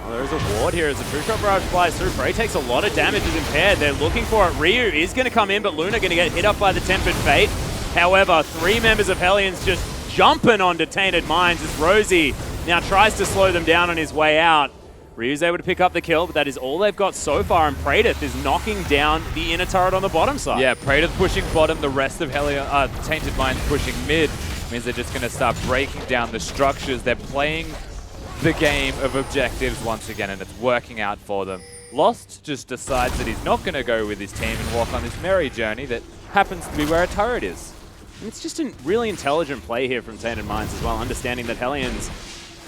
Oh, there is a ward here as the True Shot Barrage flies through. Frey takes a lot of damage as impaired. They're looking for it. Ryu is going to come in, but Luna going to get hit up by the Tempered Fate. However, 3 members of Hellions just jumping onto Tainted Minds as Rosie now tries to slow them down on his way out. Ryu's able to pick up the kill, but that is all they've got so far, and Praedyth is knocking down the inner turret on the bottom side. Yeah, Praedyth pushing bottom, the rest of Tainted Minds pushing mid. means they're just going to start breaking down the structures. They're playing the game of objectives once again, and it's working out for them. Lost just decides that he's not going to go with his team and walk on this merry journey that happens to be where a turret is. And it's just a really intelligent play here from Tainted Minds as well, understanding that Hellions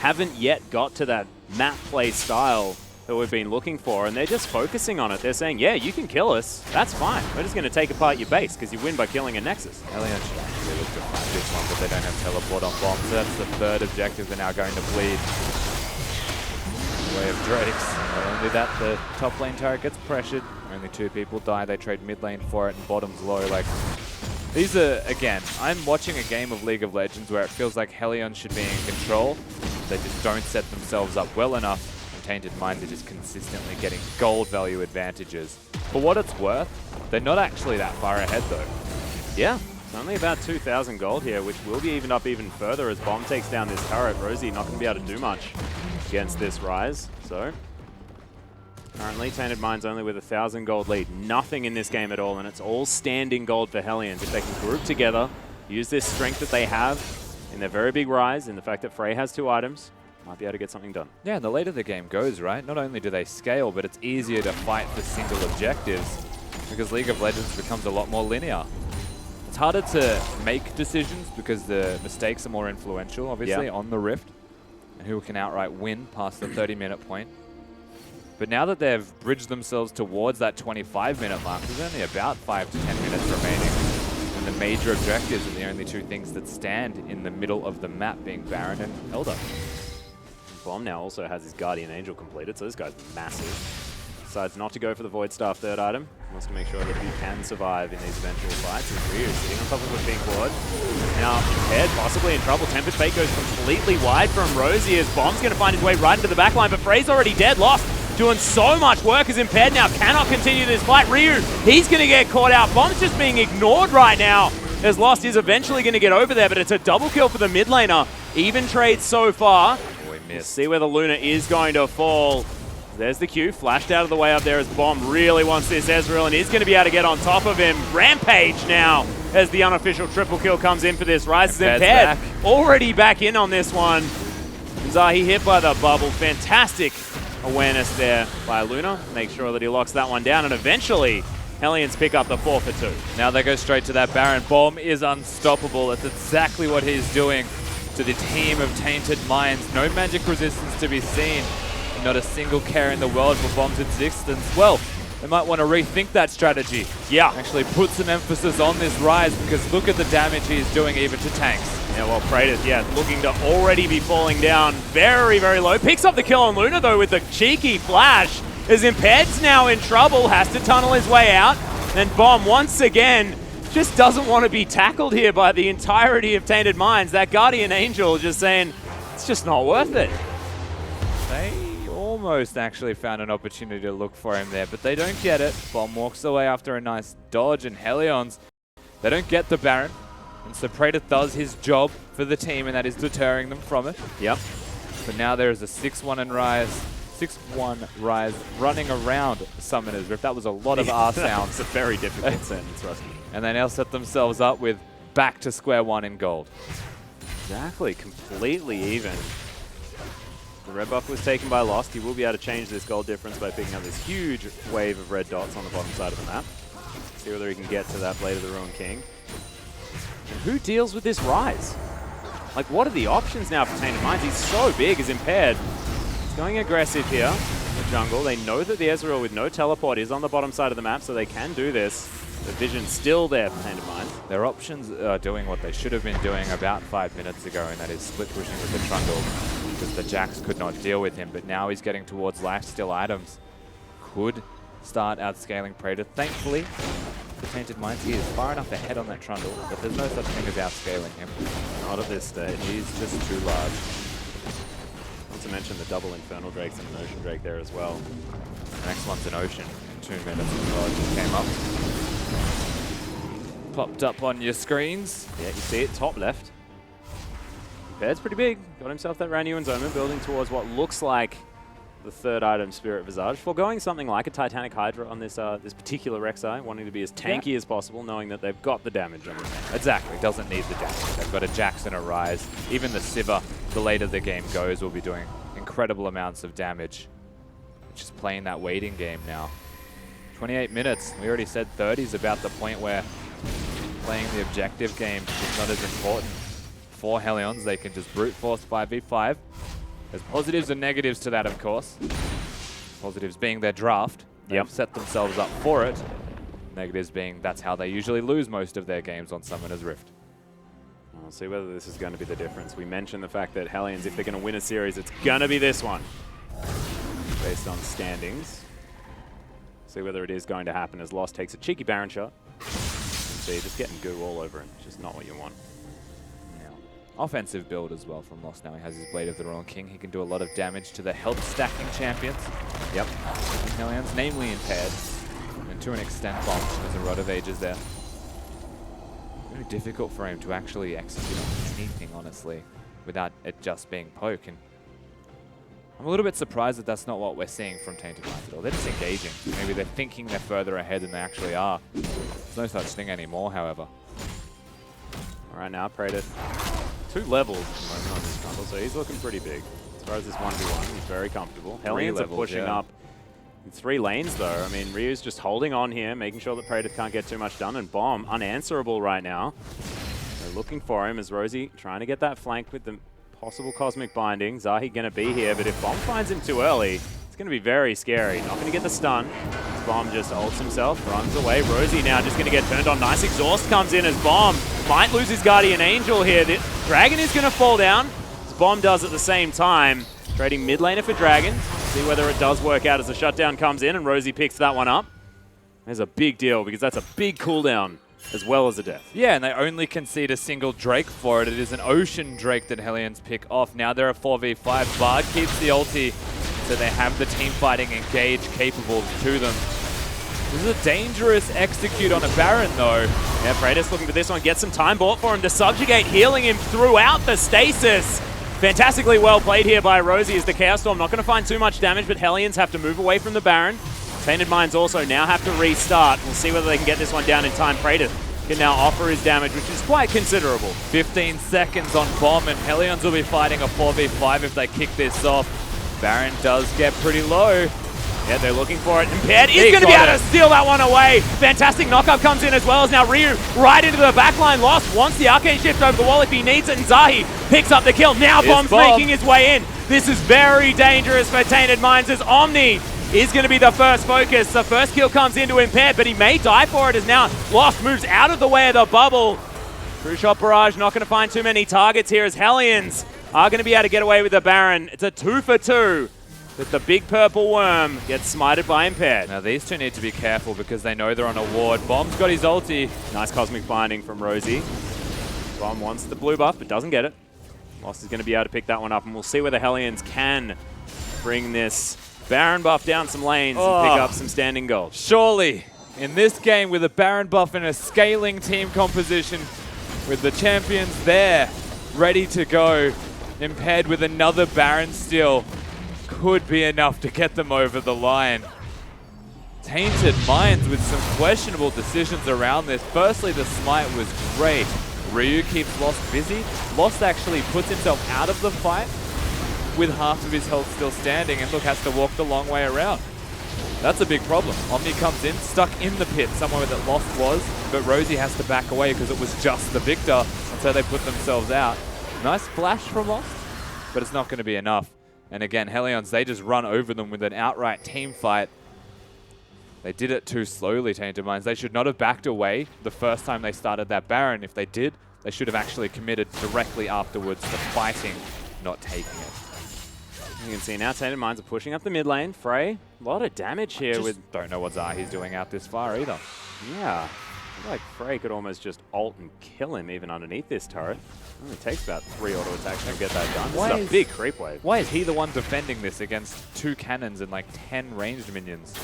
haven't yet got to that map play style that we've been looking for, and they're just focusing on it. They're saying, yeah, you can kill us. That's fine. We're just going to take apart your base because you win by killing a Nexus. Hellions should actually look to find this one, but they don't have teleport on bomb, so that's the third objective they're now going to bleed. Way of Drakes. Not only that, the top lane turret gets pressured. Only 2 people die. They trade mid lane for it, and bottom's low. Like, these are, again, I'm watching a game of League of Legends where it feels like Hellions should be in control. They just don't set themselves up well enough. Tainted Minds are just consistently getting gold value advantages. For what it's worth, they're not actually that far ahead though. Yeah, it's only about 2,000 gold here, which will be evened up even further as Bomb takes down this turret. Rosie not going to be able to do much against this Rise. So, currently Tainted Minds only with 1,000 gold lead. Nothing in this game at all, and it's all standing gold for Hellions. If they can group together, use this strength that they have in their very big Rise, in the fact that Frey has 2 items, might be able to get something done. Yeah, and the later the game goes, right? Not only do they scale, but it's easier to fight for single objectives because League of Legends becomes a lot more linear. It's harder to make decisions because the mistakes are more influential, obviously, on the Rift, and who can outright win past the 30-minute point. But now that they've bridged themselves towards that 25-minute mark, there's only about 5 to 10 minutes remaining. And the major objectives are the only 2 things that stand in the middle of the map, being Baron and Elder. Bomb now also has his Guardian Angel completed, so this guy's massive. Decides not to go for the Void Staff 3rd item. Wants to make sure that he can survive in these eventual fights. As Ryu sitting on top of a pink ward. Now, Impaired possibly in trouble. Tempest Fate goes completely wide from Rosie as Bomb's going to find his way right into the backline, but Frey's already dead. Lost. Doing so much work as Impaired now cannot continue this fight. Ryu, he's going to get caught out. Bomb's just being ignored right now as Lost is eventually going to get over there, but it's a double kill for the mid laner. Even trade so far. We'll see where the Luna is going to fall. There's the Q, flashed out of the way up there as Bomb really wants this Ezreal and is going to be able to get on top of him. Rampage now as the unofficial triple kill comes in for this Rise. Impaired already back in on this one. Zahi hit by the bubble. Fantastic awareness there by Luna. Make sure that he locks that one down, and eventually Hellions pick up the 4 for 2. Now they go straight to that Baron. Bomb is unstoppable. That's exactly what he's doing to the team of Tainted Minds. No magic resistance to be seen. And not a single care in the world for Bomb's existence. Well, they might want to rethink that strategy. Yeah. Actually put some emphasis on this Rise because look at the damage he's doing even to tanks. Yeah, well, Praetor's, looking to already be falling down very, very low. Picks up the kill on Luna, though, with the cheeky flash. As Impaired's now in trouble, has to tunnel his way out. And Bomb, once again, just doesn't want to be tackled here by the entirety of Tainted Minds. That Guardian Angel just saying, it's just not worth it. They almost actually found an opportunity to look for him there, but they don't get it. Bomb walks away after a nice dodge, and Hellions, they don't get the Baron. And so Praetor does his job for the team, and that is deterring them from it. Yep. But now there is a 6-1 and Rise. 6-1 Rise running around Summoner's Rift. That was a lot of R sounds. It's a very difficult sentence, Rusty. And they now set themselves up with back to square one in gold. Exactly, completely even. The red buff was taken by Lost. He will be able to change this gold difference by picking up this huge wave of red dots on the bottom side of the map. See whether he can get to that Blade of the Ruined King. And who deals with this Rise? Like, what are the options now for Tainted Minds? He's so big as Impaired. He's going aggressive here in the jungle. They know that the Ezreal with no teleport is on the bottom side of the map, so they can do this. The vision's still there for Tainted Minds. Their options are doing what they should have been doing about 5 minutes ago, and that is split pushing with the Trundle, because the Jax could not deal with him, but now he's getting towards lifesteal items. Could start outscaling Praetor. Thankfully, the Tainted Minds, he is far enough ahead on that Trundle, but there's no such thing as outscaling him. Not at this stage. He's just too large. Not to mention the double Infernal Drakes and an Ocean Drake there as well. The next one's an Ocean. 2 minutes as well. It just came up. Popped up on your screens. Yeah, you see it, top left. Impaired's pretty big. Got himself that Ranuan's Omen, building towards what looks like the third item, Spirit Visage, foregoing something like a Titanic Hydra on this this particular Rek'Sai, wanting to be as tanky as possible, knowing that they've got the damage on them. Exactly, doesn't need the damage. They've got a Jax and a Ryze. Even the Sivir, the later the game goes, will be doing incredible amounts of damage. Just playing that waiting game now. 28 minutes. We already said 30 is about the point where playing the objective game is not as important. For Hellions, they can just brute force 5v5. There's positives and negatives to that, of course. Positives being their draft. They've set themselves up for it. Negatives being that's how they usually lose most of their games on Summoner's Rift. We'll see whether this is going to be the difference. We mentioned the fact that Hellions, if they're going to win a series, it's going to be this one. Based on standings. See whether it is going to happen as Lost takes a cheeky Baron shot. See, just getting goo all over him. Just not what you want. Offensive build as well from Lost. Now he has his Blade of the Royal King. He can do a lot of damage to the health stacking champions. Yep. Hellions, namely Impaired. And to an extent, Bomb. There's a Rod of Ages there. Very difficult for him to actually execute on anything, honestly, without it just being poke. And I'm a little bit surprised that that's not what we're seeing from Tainted at all. They're just engaging. Maybe they're thinking they're further ahead than they actually are. There's no such thing anymore, however. All right, now Praetor. 2 levels at the moment on this jungle, so he's looking pretty big. As far as this 1v1, he's very comfortable. Hellions are pushing up in 3 lanes, though. I mean, Ryu's just holding on here, making sure that Praetor can't get too much done, and Bomb, unanswerable right now. They're looking for him as Rosie trying to get that flank with the possible Cosmic Binding. Zahi going to be here, but if Bomb finds him too early, it's going to be very scary. Not going to get the stun. Bomb just ults himself, runs away. Rosie now just going to get turned on. Nice exhaust comes in as Bomb might lose his Guardian Angel here. The Dragon is going to fall down, as Bomb does at the same time. Trading mid laner for Dragon. See whether it does work out as the shutdown comes in, and Rosie picks that one up. There's a big deal, because that's a big cooldown, as well as a death. Yeah, and they only concede a single Drake for it. It is an Ocean Drake that Hellions pick off. Now they're a 4v5. Bard keeps the ulti, so they have the team fighting engage capable to them. This is a dangerous execute on a Baron, though. Yeah, Praetor's looking for this one. Get some time bought for him to subjugate, healing him throughout the stasis. Fantastically well played here by Rosie as the Chaos Storm. Not going to find too much damage, but Hellions have to move away from the Baron. Tainted Minds also now have to restart. We'll see whether they can get this one down in time. Praetor can now offer his damage, which is quite considerable. 15 seconds on Bomb, and Hellions will be fighting a 4v5 if they kick this off. Baron does get pretty low. Yeah, they're looking for it. Impaired is going to be able to steal that one away. Fantastic knockup comes in as well as now Ryu right into the backline. Lost wants the Arcane Shift over the wall if he needs it, and Zahi picks up the kill. Now Bomb's making his way in. This is very dangerous for Tainted Minds as Omni is going to be the first focus. The first kill comes into Impaired, but he may die for it as now Lost moves out of the way of the bubble. True Shot Barrage not going to find too many targets here as Hellions are going to be able to get away with the Baron. It's a 2 for 2. But the big purple worm gets smited by Impaired. Now these two need to be careful because they know they're on a ward. Bomb's got his ulti. Nice Cosmic Binding from Rosie. Bomb wants the blue buff, but doesn't get it. Lost is going to be able to pick that one up, and we'll see whether Hellions can bring this Baron buff down some lanes and pick up some standing gold. Surely, in this game with a Baron buff and a scaling team composition, with the champions there, ready to go, Impaired with another Baron steal, could be enough to get them over the line. Tainted Minds with some questionable decisions around this. Firstly, the smite was great. Ryu keeps Lost busy. Lost actually puts himself out of the fight with half of his health still standing, and look, has to walk the long way around. That's a big problem. Omni comes in, stuck in the pit, somewhere that Lost was, but Rosie has to back away because it was just the Victor, and so they put themselves out. Nice flash from Lost, but it's not going to be enough. And again, Hellions, they just run over them with an outright team fight. They did it too slowly, Tainted Minds. They should not have backed away the first time they started that Baron. If they did, they should have actually committed directly afterwards to fighting, not taking it. You can see now Tainted Minds are pushing up the mid lane. Frey, a lot of damage here with... Don't know what Zahi's doing out this far either. Yeah. I feel like Frey could almost just ult and kill him even underneath this turret. It only takes about 3 auto attacks to get that done. This is a big creep wave. Why is he the one defending this against 2 cannons and like 10 ranged minions?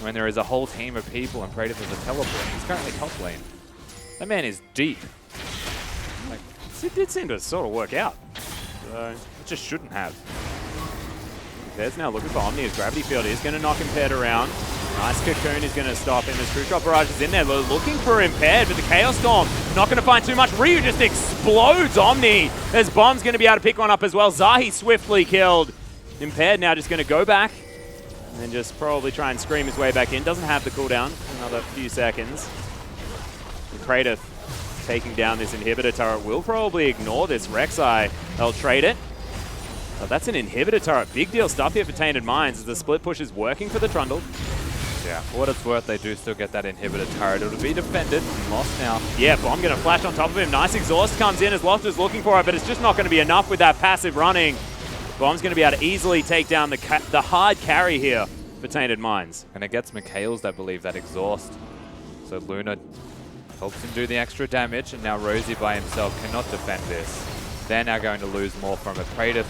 When there is a whole team of people and Praetor is a teleport. He's currently top lane. That man is deep. It did seem to sort of work out. So it just shouldn't have. Impaired's now looking for Omni as Gravity Field is going to knock Impaired around. Nice Cocoon is going to stop him as Crew Drop Barrage is in there. They're looking for Impaired, but the Chaos Storm not going to find too much. Ryu just explodes Omni as Bomb's going to be able to pick one up as well. Zahi swiftly killed. Impaired now just going to go back and then just probably try and scream his way back in. Doesn't have the cooldown for another few seconds. Kratos taking down this inhibitor turret will probably ignore this Rek'Sai. They'll trade it. But that's an inhibitor turret. Big deal stuff here for Tainted Minds as the split push is working for the Trundle. Yeah, for what it's worth, they do still get that inhibitor turret. It'll be defended. Lost now. Yeah, Bomb going to flash on top of him. Nice exhaust comes in as Loft is looking for it, but it's just not going to be enough with that passive running. Bomb's going to be able to easily take down the hard carry here for Tainted Minds. And it gets Mikhails, I believe, that exhaust. So Luna helps him do the extra damage, and now Rosie by himself cannot defend this. They're now going to lose more from it. Praetor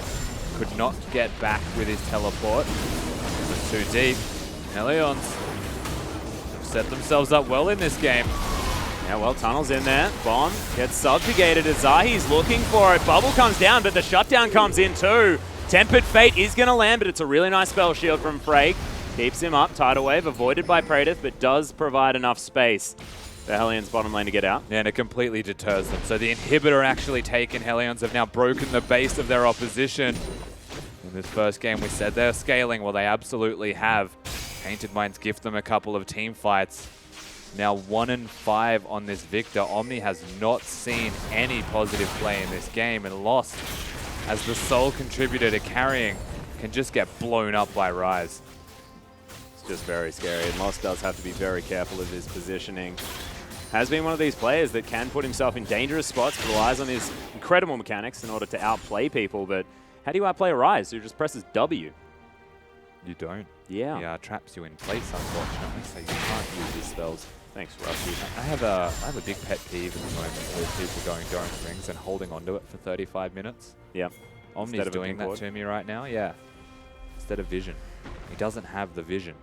could not get back with his teleport. It was too deep. Hellions have set themselves up well in this game. Yeah, well, Tunnel's in there. Bomb gets subjugated as Zahi's looking for it. Bubble comes down, but the shutdown comes in too. Tempered Fate is going to land, but it's a really nice spell shield from Frake. Keeps him up. Tidal Wave avoided by Praetor, but does provide enough space for Hellions bottom lane to get out. Yeah, and it completely deters them. So the inhibitor actually taken. Hellions have now broken the base of their opposition. In this first game, we said they're scaling. Well, they absolutely have. Tainted Minds gift them a couple of team fights. Now 1-5 on this Victor. Omni has not seen any positive play in this game and lost as the sole contributor to carrying can just get blown up by Rise. It's just very scary, and Lost does have to be very careful of his positioning. Has been one of these players that can put himself in dangerous spots, relies on his incredible mechanics in order to outplay people, but how do you outplay a Rise who just presses W? You don't. Yeah. He traps you in place, unfortunately, so you can't use his spells. Thanks, Rusty. I have a big pet peeve at the moment with people going Doran's Rings and holding onto it for 35 minutes. Yeah. Omni's doing that to me right now, yeah. Instead of vision. He doesn't have the vision.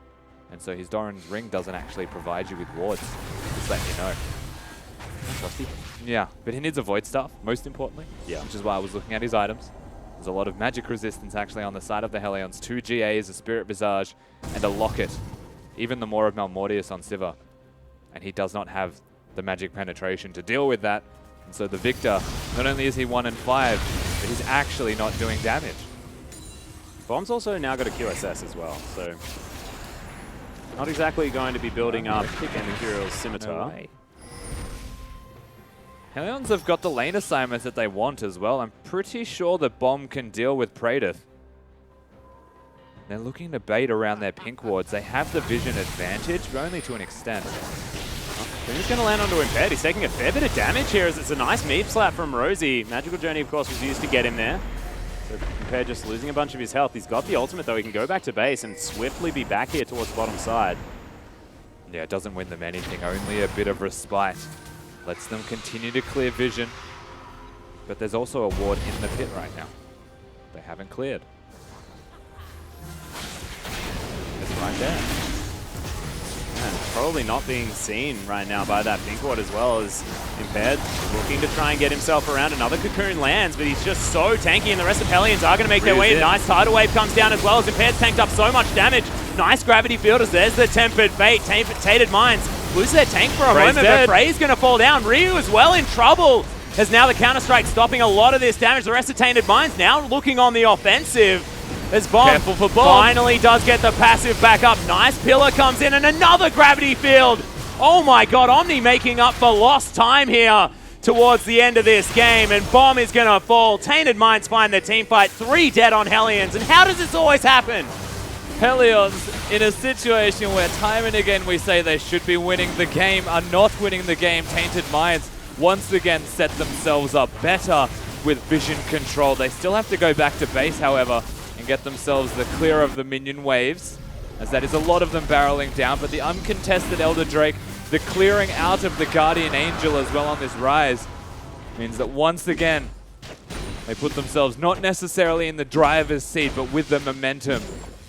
And so his Doran's Ring doesn't actually provide you with wards. Just letting you know. Thanks, Rusty. Yeah, but he needs a Void Staff, most importantly. Yeah. Which is why I was looking at his items. There's a lot of magic resistance actually on the side of the Hellions. 2 GAs, a Spirit Visage, and a Locket. Even the Maw of Malmortius on Sivir. And he does not have the magic penetration to deal with that. And so the Victor, not only is he 1-5, but he's actually not doing damage. Bomb's also now got a QSS as well, so not exactly going to be building up Mercurial's Scimitar. No, Hellions have got the lane assignments that they want as well. I'm pretty sure that Bomb can deal with Praetor. They're looking to bait around their pink wards. They have the vision advantage, but only to an extent. He's going to land onto Impaired. He's taking a fair bit of damage here as it's a nice meat slap from Rosie. Magical Journey, of course, was used to get him there. So Impaired just losing a bunch of his health. He's got the ultimate, though. He can go back to base and swiftly be back here towards the bottom side. Yeah, it doesn't win them anything. Only a bit of respite. Lets them continue to clear vision. But there's also a ward in the pit right now. They haven't cleared. It's right there. And probably not being seen right now by that pink ward as well as Impaired looking to try and get himself around. Another Cocoon lands, but he's just so tanky, and the rest of Hellions are going to make their way in. Nice Tidal Wave comes down as well as Impaired's tanked up so much damage. Nice Gravity Fielders. There's the Tempered Fate. Tainted Minds lose their tank for a moment, but Frey's going to fall down. Ryu as well in trouble as now the Counter-Strike stopping a lot of this damage. The rest of Tainted Minds now looking on the offensive. As Bomb finally does get the passive back up. Nice pillar comes in and another Gravity Field. Oh my god, Omni making up for lost time here towards the end of this game. And Bomb is going to fall. Tainted Minds find their team fight. 3 dead on Hellions. And how does this always happen? Hellions, in a situation where time and again we say they should be winning the game, are not winning the game. Tainted Minds once again set themselves up better with vision control. They still have to go back to base, however, and get themselves the clear of the minion waves, as that is a lot of them barreling down. But the uncontested Elder Drake, the clearing out of the Guardian Angel as well on this Rise, means that once again, they put themselves not necessarily in the driver's seat, but with the momentum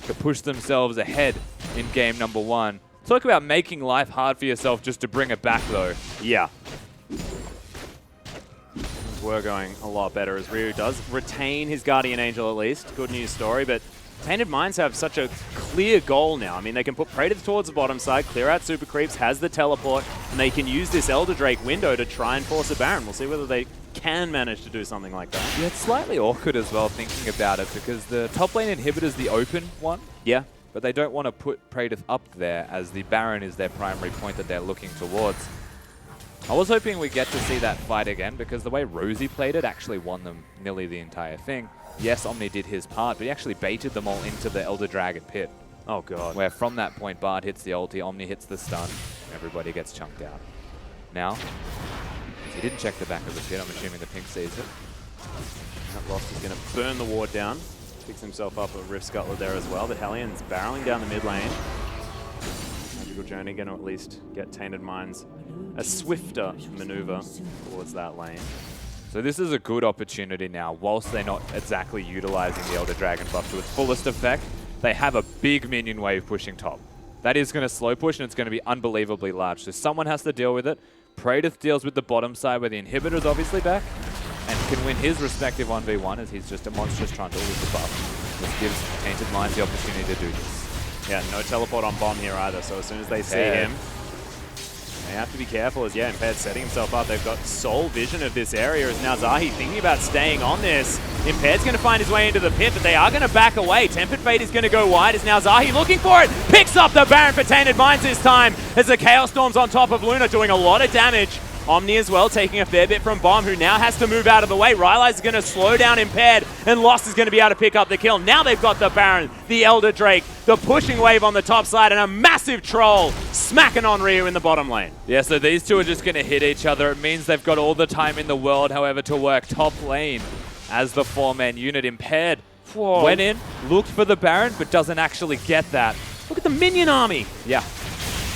to push themselves ahead in game number 1. Talk about making life hard for yourself just to bring it back, though. Yeah. We're going a lot better as Ryu does retain his Guardian Angel at least. Good news story, but Tainted Minds have such a clear goal now. I mean, they can put Praetor towards the bottom side, clear out Super Creeps, has the teleport, and they can use this Elder Drake window to try and force a Baron. We'll see whether they can manage to do something like that. Yeah, it's slightly awkward as well thinking about it because the top lane inhibitor is the open one. Yeah. But they don't want to put Praetor up there as the Baron is their primary point that they're looking towards. I was hoping we get to see that fight again because the way Rosie played it actually won them nearly the entire thing. Yes, Omni did his part, but he actually baited them all into the Elder Dragon pit. Oh, God. Where from that point, Bard hits the ulti, Omni hits the stun, and everybody gets chunked out. Now, he didn't check the back of the pit, I'm assuming the pink sees it. That Lost is going to burn the ward down. Picks himself up a Rift Scuttler there as well. The Hellions barreling down the mid lane. Magical Journey going to at least get Tainted Minds a swifter maneuver towards that lane. So this is a good opportunity now, whilst they're not exactly utilizing the Elder Dragon buff to its fullest effect, they have a big minion wave pushing top. That is going to slow push and it's going to be unbelievably large. So someone has to deal with it. Praetor deals with the bottom side where the inhibitor is obviously back and can win his respective 1v1 as he's just a monstrous trundle with the buff. This gives Tainted Minds the opportunity to do this. Yeah, no teleport on bomb here either, so as soon as they see him, they have to be careful as, Impaired setting himself up. They've got sole vision of this area as now Zahi thinking about staying on this. Impaired's going to find his way into the pit, but they are going to back away. Tempered Fate is going to go wide as now Zahi looking for it. Picks up the Baron for Tainted Minds this time as the Chaos Storm's on top of Luna doing a lot of damage. Omni as well taking a fair bit from Bomb, who now has to move out of the way. Rylai's is going to slow down Impaired, and Lost is going to be able to pick up the kill. Now they've got the Baron, the Elder Drake, the pushing wave on the top side, and a massive troll smacking on Ryu in the bottom lane. Yeah, so these two are just going to hit each other. It means they've got all the time in the world, however, to work top lane as the four-man unit. Impaired went in, looked for the Baron, but doesn't actually get that. Look at the minion army. Yeah.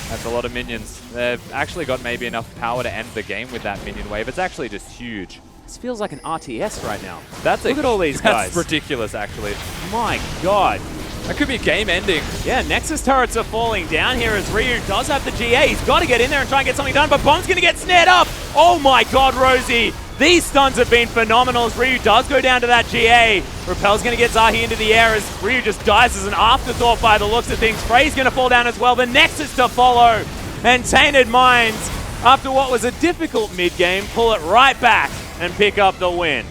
That's a lot of minions. They've actually got maybe enough power to end the game with that minion wave. It's actually just huge. This feels like an RTS right now. Look at all these guys. That's ridiculous, actually. My God. That could be game ending. Yeah, Nexus turrets are falling down here as Ryu does have the GA. He's got to get in there and try and get something done, but Bomb's going to get snared up. Oh my God, Rosie. These stuns have been phenomenal as Ryu does go down to that GA. Repel's going to get Zahi into the air as Ryu just dies as an afterthought by the looks of things. Frey's going to fall down as well. The Nexus to follow. And Tainted Minds, after what was a difficult mid-game, pull it right back and pick up the win.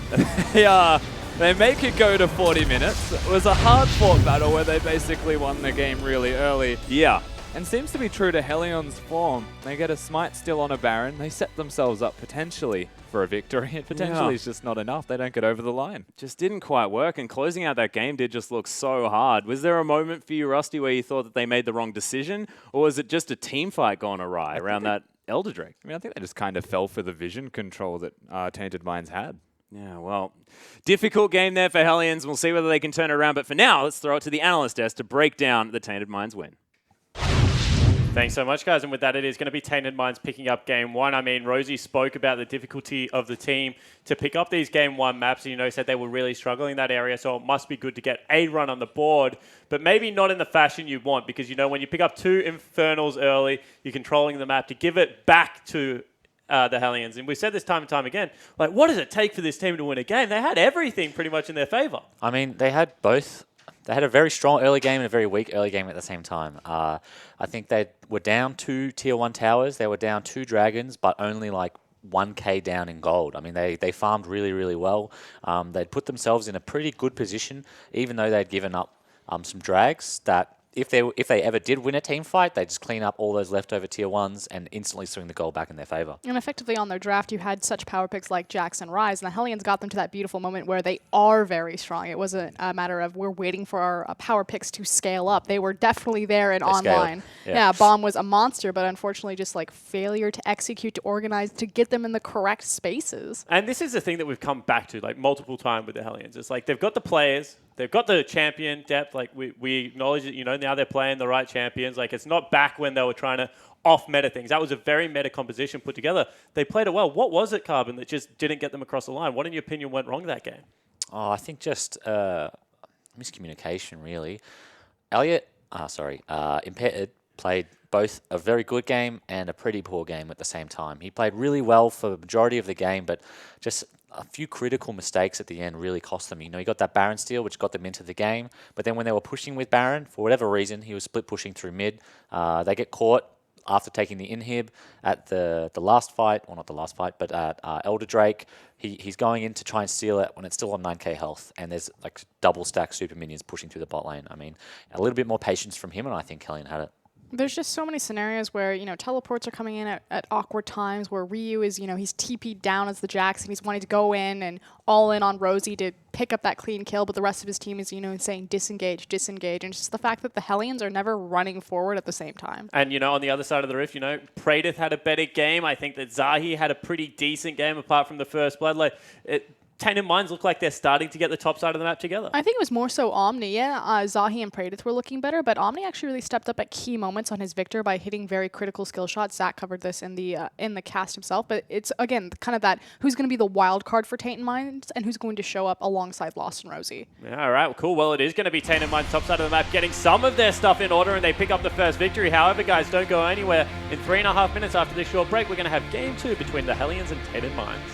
Yeah, they make it go to 40 minutes. It was a hard-fought battle where they basically won the game really early. Yeah. And seems to be true to Hellions' form. They get a smite still on a Baron. They set themselves up potentially for a victory, and potentially it's just not enough. They don't get over the line. Just didn't quite work, and closing out that game did just look so hard. Was there a moment for you, Rusty, where you thought that they made the wrong decision, or was it just a team fight gone awry around that Elder Drake? I mean, I think they just kind of fell for the vision control that Tainted Minds had. Yeah, well, difficult game there for Hellions. We'll see whether they can turn it around, but for now, let's throw it to the analyst desk to break down the Tainted Minds win. Thanks so much, guys. And with that, it is going to be Tainted Minds picking up Game 1. I mean, Rosie spoke about the difficulty of the team to pick up these Game 1 maps. And, said they were really struggling in that area. So it must be good to get a run on the board, but maybe not in the fashion you want. Because, when you pick up 2 Infernals early, you're controlling the map to give it back to the Hellions. And we've said this time and time again, like, what does it take for this team to win a game? They had everything pretty much in their favor. I mean, they had both. They had a very strong early game and a very weak early game at the same time. I think they were down 2 Tier 1 towers. They were down 2 dragons, but only like 1k down in gold. I mean, they farmed really, really well. They'd put themselves in a pretty good position, even though they'd given up some drags that if they ever did win a team fight, they just clean up all those leftover tier 1s and instantly swing the goal back in their favor. And effectively on their draft, you had such power picks like Jax and Ryze, and the Hellions got them to that beautiful moment where they are very strong. It wasn't a matter of we're waiting for our power picks to scale up. They were definitely there and online. Yeah, Bomb was a monster, but unfortunately just like failure to execute, to organize, to get them in the correct spaces. And this is the thing that we've come back to like multiple times with the Hellions. It's like they've got the players, they've got the champion depth. Like we acknowledge that, now they're playing the right champions. Like it's not back when they were trying to off-meta things. That was a very meta composition put together. They played it well. What was it, Carbon, that just didn't get them across the line? What, in your opinion, went wrong that game? Oh, I think just miscommunication, really. Impaired played both a very good game and a pretty poor game at the same time. He played really well for the majority of the game, but just a few critical mistakes at the end really cost them. You know, you got that Baron steal, which got them into the game, but then when they were pushing with Baron, for whatever reason, he was split pushing through mid. They get caught after taking the inhib at the last fight, well, not the last fight, but at Elder Drake. He's going in to try and steal it when it's still on 9k health, and there's like double stack super minions pushing through the bot lane. I mean, a little bit more patience from him, and I think Hellion had it. There's just so many scenarios where, you know, teleports are coming in at awkward times, where Ryu is, you know, he's TP'd down as the Jax and he's wanting to go in and all in on Rosie to pick up that clean kill, but the rest of his team is, you know, saying disengage, disengage. And it's just the fact that the Hellions are never running forward at the same time. And, you know, on the other side of the rift, you know, Praedyth had a better game. I think that Zahi had a pretty decent game apart from the first blood. Like, Tainted Minds look like they're starting to get the top side of the map together. I think it was more so Omni. Yeah, Zahi and Praedyth were looking better, but Omni actually really stepped up at key moments on his Victor by hitting very critical skill shots. Zach covered this in the cast himself, but it's, again, kind of that who's going to be the wild card for Tainted Minds and who's going to show up alongside Lost and Rosie. Yeah, all right, well, cool. Well, it is going to be Tainted Minds top side of the map getting some of their stuff in order, and they pick up the first victory. However, guys, don't go anywhere. In 3.5 minutes after this short break, we're going to have Game 2 between the Hellions and Tainted Minds.